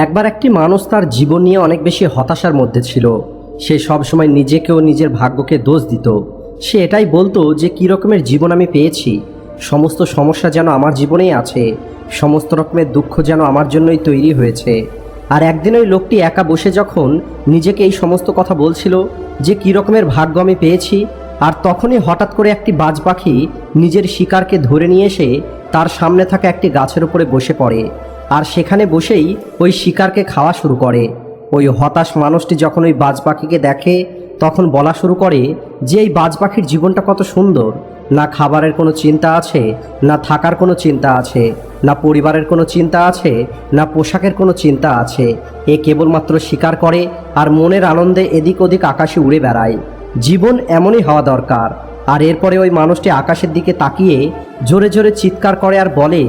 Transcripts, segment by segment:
একবার একটি মানুষ তার জীবন নিয়ে অনেক বেশি হতাশার মধ্যে ছিল। সে সবসময় নিজেকে ও নিজের ভাগ্যকে দোষ দিত। সে এটাই বলতো যে কী রকমের জীবন আমি পেয়েছি, সমস্ত সমস্যা যেন আমার জীবনেই আছে, সমস্ত রকমের দুঃখ যেন আমার জন্যই তৈরি হয়েছে। আর একদিন ওই লোকটি একা বসে যখন নিজেকে এই সমস্ত কথা বলছিল যে কী রকমের ভাগ্য আমি পেয়েছি, আর তখনই হঠাৎ করে একটি বাজ পাখি নিজের শিকারকে ধরে নিয়ে এসে তার সামনে থাকা একটি গাছের উপরে বসে পড়ে। আর সেখানে বসেই ওই শিকারকে খাওয়া শুরু করে। ওই হতাশ মানুষটি যখন ওই বাজ পাখিকে দেখে তখন বলা শুরু করে যে এই বাজ পাখির জীবনটা কত সুন্দর, না খাবারের কোনো চিন্তা আছে, না থাকার কোনো চিন্তা আছে, না পরিবারের কোনো চিন্তা আছে, না পোশাকের কোনো চিন্তা আছে। এ কেবলমাত্র শিকার করে আর মনের আনন্দে এদিক ওদিক আকাশে উড়ে বেড়ায়। জীবন এমনই হওয়া দরকার। আর এরপরে ওই মানুষটি আকাশের দিকে তাকিয়ে জোরে জোরে চিৎকার করে আর বলে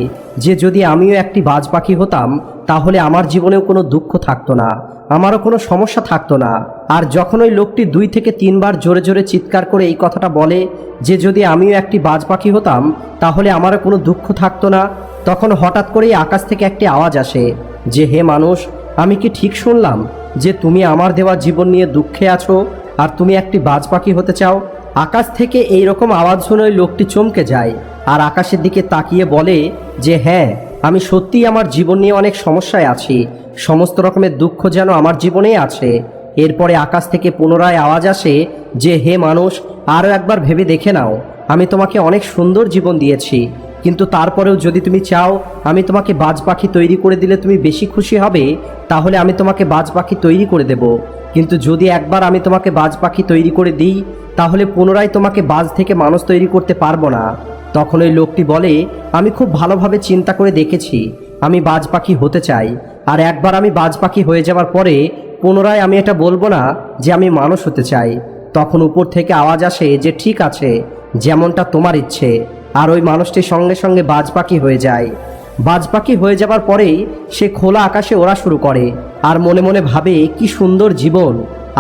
যে যদি আমিও একটি বাজ পাখি হতাম তাহলে আমার জীবনেও কোনো দুঃখ থাকতো না, আমারও কোনো সমস্যা থাকতো না। আর যখন ওই লোকটি 2 থেকে 3 বার জোরে জোরে চিৎকার করে এই কথাটা বলে যে যদি আমিও একটি বাজ পাখি হতাম তাহলে আমারও কোনো দুঃখ থাকতো না, তখন হঠাৎ করেই আকাশ থেকে একটি আওয়াজ আসে যে হে মানুষ, আমি কি ঠিক শুনলাম যে তুমি আমার দেওয়া জীবন নিয়ে দুঃখে আছো আর তুমি একটি বাজ পাখি হতে চাও? আকাশ থেকে এই রকম আওয়াজ শুনে ওই লোকটি চমকে যায় আর আকাশের দিকে তাকিয়ে বলে যে হ্যাঁ, আমি সত্যিই আমার জীবন নিয়ে অনেক সমস্যায় আছি, সমস্ত রকমের দুঃখ যেন আমার জীবনেই আছে। এরপরে আকাশ থেকে পুনরায় আওয়াজ আসে যে হে মানুষ, আরও একবার ভেবে দেখে নাও, আমি তোমাকে অনেক সুন্দর জীবন দিয়েছি, কিন্তু তারপরেও যদি তুমি চাও আমি তোমাকে বাজ পাখি তৈরি করে দিলে তুমি বেশি খুশি হবে, তাহলে আমি তোমাকে বাজ পাখি তৈরি করে দেব। কিন্তু যদি একবার আমি তোমাকে বাজ পাখি তৈরি করে দিই তাহলে পুনরায় তোমাকে বাজ থেকে মানুষ তৈরি করতে পারবো না। তখন ওই লোকটি বলে আমি খুব ভালোভাবে চিন্তা করে দেখেছি, আমি বাজ পাখি হতে চাই। আর একবার আমি বাজ পাখি হয়ে যাওয়ার পরে পুনরায় আমি এটা বলবো না যে আমি মানুষ হতে চাই। তখন উপর থেকে আওয়াজ আসে যে ঠিক আছে, যেমনটা তোমার ইচ্ছে। আর ওই মানুষটি সঙ্গে সঙ্গে বাজ পাখি হয়ে যায়। বাজ পাখি হয়ে যাবার পরেই সে খোলা আকাশে ওড়া শুরু করে আর মনে মনে ভাবে কি সুন্দর জীবন,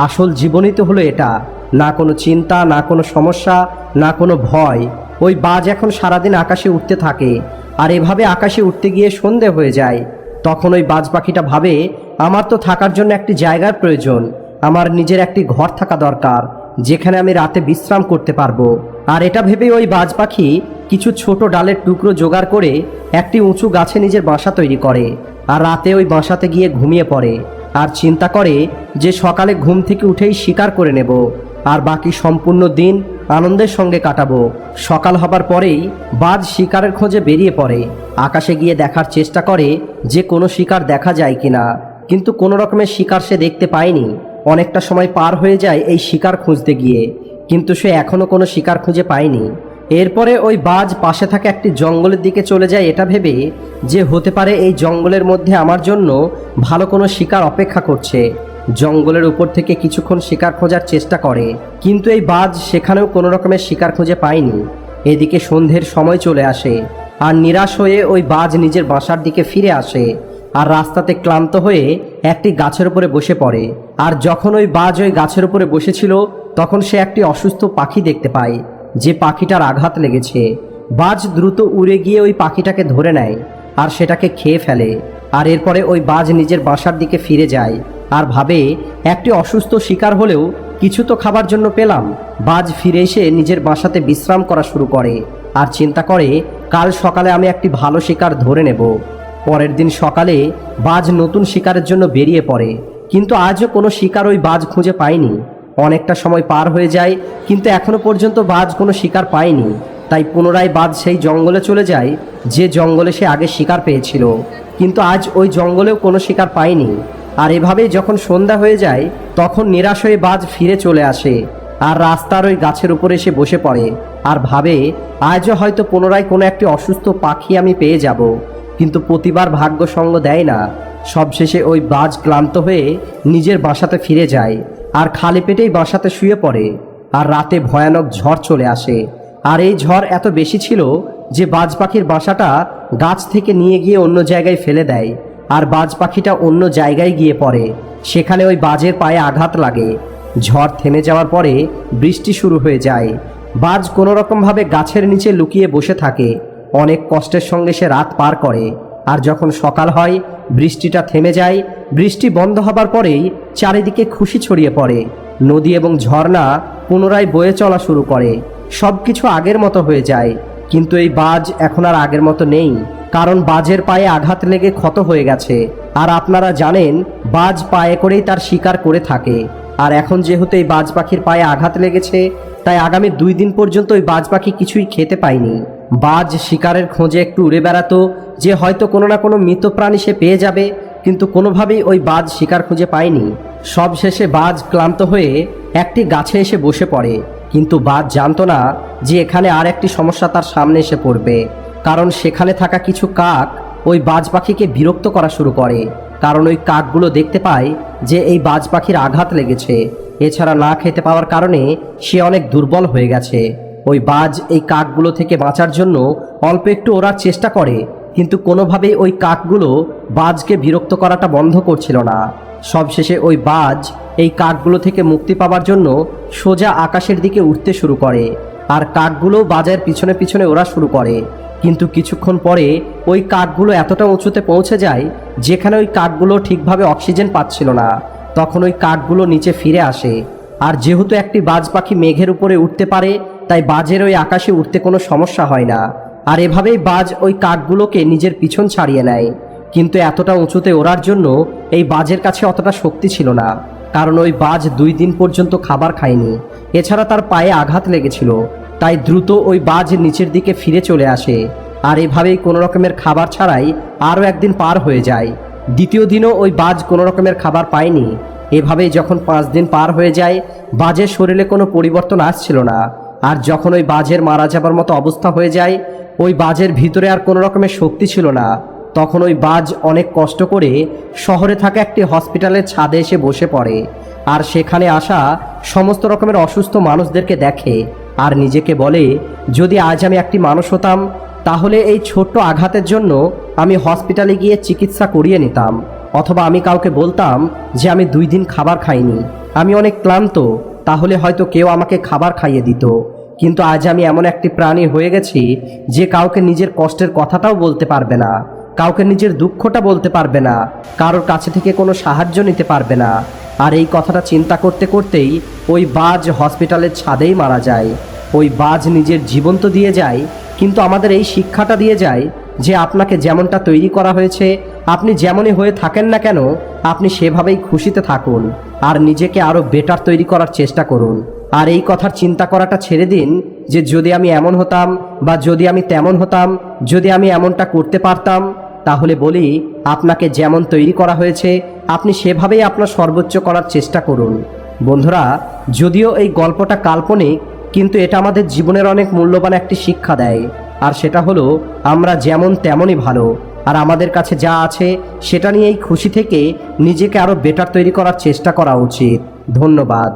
আসল জীবনই তো হলো এটা, না কোনো চিন্তা, না কোনো সমস্যা, না কোনো ভয়। ওই বাজ এখন সারাদিন আকাশে উঠতে থাকে আর এভাবে আকাশে উঠতে গিয়ে সন্ধে হয়ে যায়। তখন ওই বাজ পাখিটা ভাবে আমার তো থাকার জন্য একটি জায়গার প্রয়োজন, আমার নিজের একটি ঘর থাকা দরকার যেখানে আমি রাতে বিশ্রাম করতে পারবো। আর এটা ভেবে ওই বাজ পাখি কিছু ছোট ডালের টুকরো জোগাড় করে একটি উঁচু গাছে নিজের বাসা তৈরি করে আর রাতে ওই বাসাতে গিয়ে ঘুমিয়ে পড়ে আর চিন্তা করে যে সকালে ঘুম থেকে উঠেই শিকার করে নেব আর বাকি সম্পূর্ণ দিন আনন্দের সঙ্গে কাটাবো। সকাল হবার পরেই বাজ শিকারের খোঁজে বেরিয়ে পড়ে। আকাশে গিয়ে দেখার চেষ্টা করে যে কোনো শিকার দেখা যায় কিনা, কিন্তু কোনো রকমের শিকার সে দেখতে পায়নি। অনেকটা সময় পার হয়ে যায় এই শিকার খুঁজতে গিয়ে, কিন্তু সে এখনও কোনো শিকার খুঁজে পায়নি। এরপরে ওই বাজ পাশে থাকা একটি জঙ্গলের দিকে চলে যায় এটা ভেবে যে হতে পারে এই জঙ্গলের মধ্যে আমার জন্য ভালো কোনো শিকার অপেক্ষা করছে। জঙ্গলের উপর থেকে কিছুক্ষণ শিকার খোঁজার চেষ্টা করে, কিন্তু এই বাজ সেখানেও কোনো রকমের শিকার খুঁজে পায়নি। এদিকে সন্ধ্যের সময় চলে আসে আর নিরাশ হয়ে ওই বাজ নিজের বাসার দিকে ফিরে আসে আর রাস্তাতে ক্লান্ত হয়ে একটি গাছের উপরে বসে পড়ে। আর যখন ওই বাজ ওই গাছের উপরে বসেছিল তখন সে একটি অসুস্থ পাখি দেখতে পায়, যে পাখিটার আঘাত লেগেছে। বাজ দ্রুত উড়ে গিয়ে ওই পাখিটাকে ধরে নেয় আর সেটাকে খেয়ে ফেলে। আর এরপরে ওই বাজ নিজের বাসার দিকে ফিরে যায় আর ভাবে একটি অসুস্থ শিকার হলেও কিছু তো খাবার জন্য পেলাম। বাজ ফিরে এসে নিজের বাসাতে বিশ্রাম করা শুরু করে আর চিন্তা করে কাল সকালে আমি একটি ভালো শিকার ধরে নেব। পরের দিন সকালে বাজ নতুন শিকারের জন্য বেরিয়ে পড়ে, কিন্তু আজও কোনো শিকার ওই বাজ খুঁজে পায়নি। অনেকটা সময় পার হয়ে যায় কিন্তু এখনো পর্যন্ত বাজ কোনো শিকার পায়নি। তাই পুনরায় বাজ সেই জঙ্গলে চলে যায় যে জঙ্গলে সে আগে শিকার পেয়েছিল, কিন্তু আজ ওই জঙ্গলেও কোনো শিকার পায়নি। আর এভাবেই যখন সন্ধ্যা হয়ে যায় তখন নিরাশ হয়ে বাজ ফিরে চলে আসে আর রাস্তার ওই গাছের উপরে এসে বসে পড়ে আর ভাবে আজও হয়তো পুনরায় কোনো একটি অসুস্থ পাখি আমি পেয়ে যাব, কিন্তু প্রতিবার ভাগ্য সঙ্গ দেয় না। সবশেষে ওই বাজ ক্লান্ত হয়ে নিজের বাসাতে ফিরে যায় আর খালি পেটেই বাসাতে শুয়ে পড়ে। আর রাতে ভয়ানক ঝড় চলে আসে আর এই ঝড় এত বেশি ছিল যে বাজ পাখির বাসাটা গাছ থেকে নিয়ে গিয়ে অন্য জায়গায় ফেলে দেয় আর বাজ পাখিটা অন্য জায়গায় গিয়ে পড়ে। সেখানে ওই বাজের পায়ে আঘাত লাগে। ঝড় থেমে যাওয়ার পরে বৃষ্টি শুরু হয়ে যায়। বাজ কোনো রকমভাবে গাছের নিচে লুকিয়ে বসে থাকে। অনেক কষ্টের সঙ্গে সে রাত পার করে। আর যখন সকাল হয় বৃষ্টিটা থেমে যায়। বৃষ্টি বন্ধ হবার পরেই চারিদিকে খুশি ছড়িয়ে পড়ে। নদী এবং ঝর্ণা পুনরায় বয়ে চলা শুরু করে। সব কিছু আগের মতো হয়ে যায়। কিন্তু এই বাজ এখন আর আগের মতো নেই, কারণ বাজের পায়ে আঘাত লেগে ক্ষত হয়ে গেছে। আর আপনারা জানেন বাজ পায়ে করেই তার শিকার করে থাকে। আর এখন যেহেতু এই বাজ পাখির পায়ে আঘাত লেগেছে, তাই আগামী 2 দিন পর্যন্ত ওই বাজ পাখি কিছুই খেতে পায়নি। বাজ শিকারের খোঁজে একটু উড়ে বেড়াতো, যে হয়তো কোনো না কোনো মৃত প্রাণী সে পেয়ে যাবে, কিন্তু কোনোভাবেই ওই বাজ শিকার খুঁজে পায়নি। সবশেষে বাজ ক্লান্ত হয়ে একটি গাছে এসে বসে পড়ে। কিন্তু বাজ জানতো না যে এখানে আর একটি সমস্যা তার সামনে এসে পড়বে, কারণ সেখানে থাকা কিছু কাক ওই বাজ পাখিকে বিরক্ত করা শুরু করে। কারণ ওই কাকগুলো দেখতে পায় যে এই বাজ পাখির আঘাত লেগেছে। এছাড়া না খেতে পাওয়ার কারণে সে অনেক দুর্বল হয়ে গেছে। ওই বাজ এই কাকগুলো থেকে বাঁচার জন্য অল্প একটু ওড়ার চেষ্টা করে, কিন্তু কোনোভাবেই ওই কাকগুলো বাজকে বিরক্ত করাটা বন্ধ করছিল না। সবশেষে ওই বাজ এই কাকগুলো থেকে মুক্তি পাওয়ার জন্য সোজা আকাশের দিকে উঠতে শুরু করে। আর কাকগুলো বাজের পিছনে পিছনে ওড়া শুরু করে। কিন্তু কিছুক্ষণ পরে ওই কাকগুলো এতটা উঁচুতে পৌঁছে যায় যেখানে ওই কাকগুলো ঠিকভাবে অক্সিজেন পাচ্ছিল না। তখন ওই কাকগুলো নিচে ফিরে আসে। আর যেহেতু একটি বাজ পাখি মেঘের উপরে উঠতে পারে, তাই বাজের ওই আকাশে উঠতে কোনো সমস্যা হয় না। আর এভাবেই বাজ ওই কাকগুলোকে নিজের পিছন ছাড়িয়ে নেয়। কিন্তু এতটা উঁচুতে ওড়ার জন্য এই বাজের কাছে অতটা শক্তি ছিল না, কারণ ওই বাজ 2 দিন পর্যন্ত খাবার খায়নি। এছাড়া তার পায়ে আঘাত লেগেছিল, তাই দ্রুত ওই বাজ নিচের দিকে ফিরে চলে আসে। আর এভাবেই কোনো রকমের খাবার ছাড়াই আরও একদিন পার হয়ে যায়। দ্বিতীয় দিনও ওই বাজ কোনো রকমের খাবার পায়নি। এভাবেই যখন 5 দিন পার হয়ে যায়, বাজের শরীরে কোনো পরিবর্তন আসছিল না। আর যখন ওই বাজের মারা যাবার মতো অবস্থা হয়ে যায়, ওই বাজের ভিতরে আর কোনো রকমের শক্তি ছিল না, তখন ওই বাজ অনেক কষ্ট করে শহরে থাকা একটি হসপিটালের ছাদে এসে বসে পড়ে। আর সেখানে আসা সমস্ত রকমের অসুস্থ মানুষদেরকে দেখে আর নিজেকে বলে, যদি আজ আমি একটি মানুষ হতাম, তাহলে এই ছোট্ট আঘাতের জন্য আমি হসপিটালে গিয়ে চিকিৎসা করিয়ে নিতাম। অথবা আমি কাউকে বলতাম যে আমি 2 দিন খাবার খাইনি, আমি অনেক ক্লান্ত, তাহলে হয়তো কেউ আমাকে খাবার খাইয়ে দিত। কিন্তু আজ আমি এমন একটি প্রাণী হয়ে গেছি যে কাউকে নিজের কষ্টের কথাটাও বলতে পারবে না, কাউকে নিজের দুঃখটা বলতে পারবে না, কারোর কাছে থেকে কোনো সাহায্য নিতে পারবে না। আর এই কথাটা চিন্তা করতে করতেই ওই বাজ হসপিটালের ছাদেই মারা যায়। ওই বাজ নিজের জীবন তো দিয়ে যায়, কিন্তু আমাদের এই শিক্ষাটা দিয়ে যায় যে আপনাকে যেমনটা তৈরি করা হয়েছে, আপনি যেমনই হয়ে থাকেন না কেন, আপনি সেভাবেই খুশিতে থাকুন আর নিজেকে আরও বেটার তৈরি করার চেষ্টা করুন। আর এই কথার চিন্তা করাটা ছেড়ে দিন যে যদি আমি এমন হতাম বা যদি আমি তেমন হতাম, যদি আমি এমনটা করতে পারতাম। তাহলে বলি, আপনাকে যেমন তৈরি করা হয়েছে আপনি সেভাবেই আপনার সর্বোচ্চ করার চেষ্টা করুন। বন্ধুরা, যদিও এই গল্পটা কাল্পনিক, কিন্তু এটা আমাদের জীবনের অনেক মূল্যবান একটি শিক্ষা দেয়। আর সেটা হলো, আমরা যেমন তেমনই ভালো, আর আমাদের কাছে যা আছে সেটা নিয়েই খুশি থেকে নিজেকে আরও বেটার তৈরি করার চেষ্টা করা উচিত। ধন্যবাদ।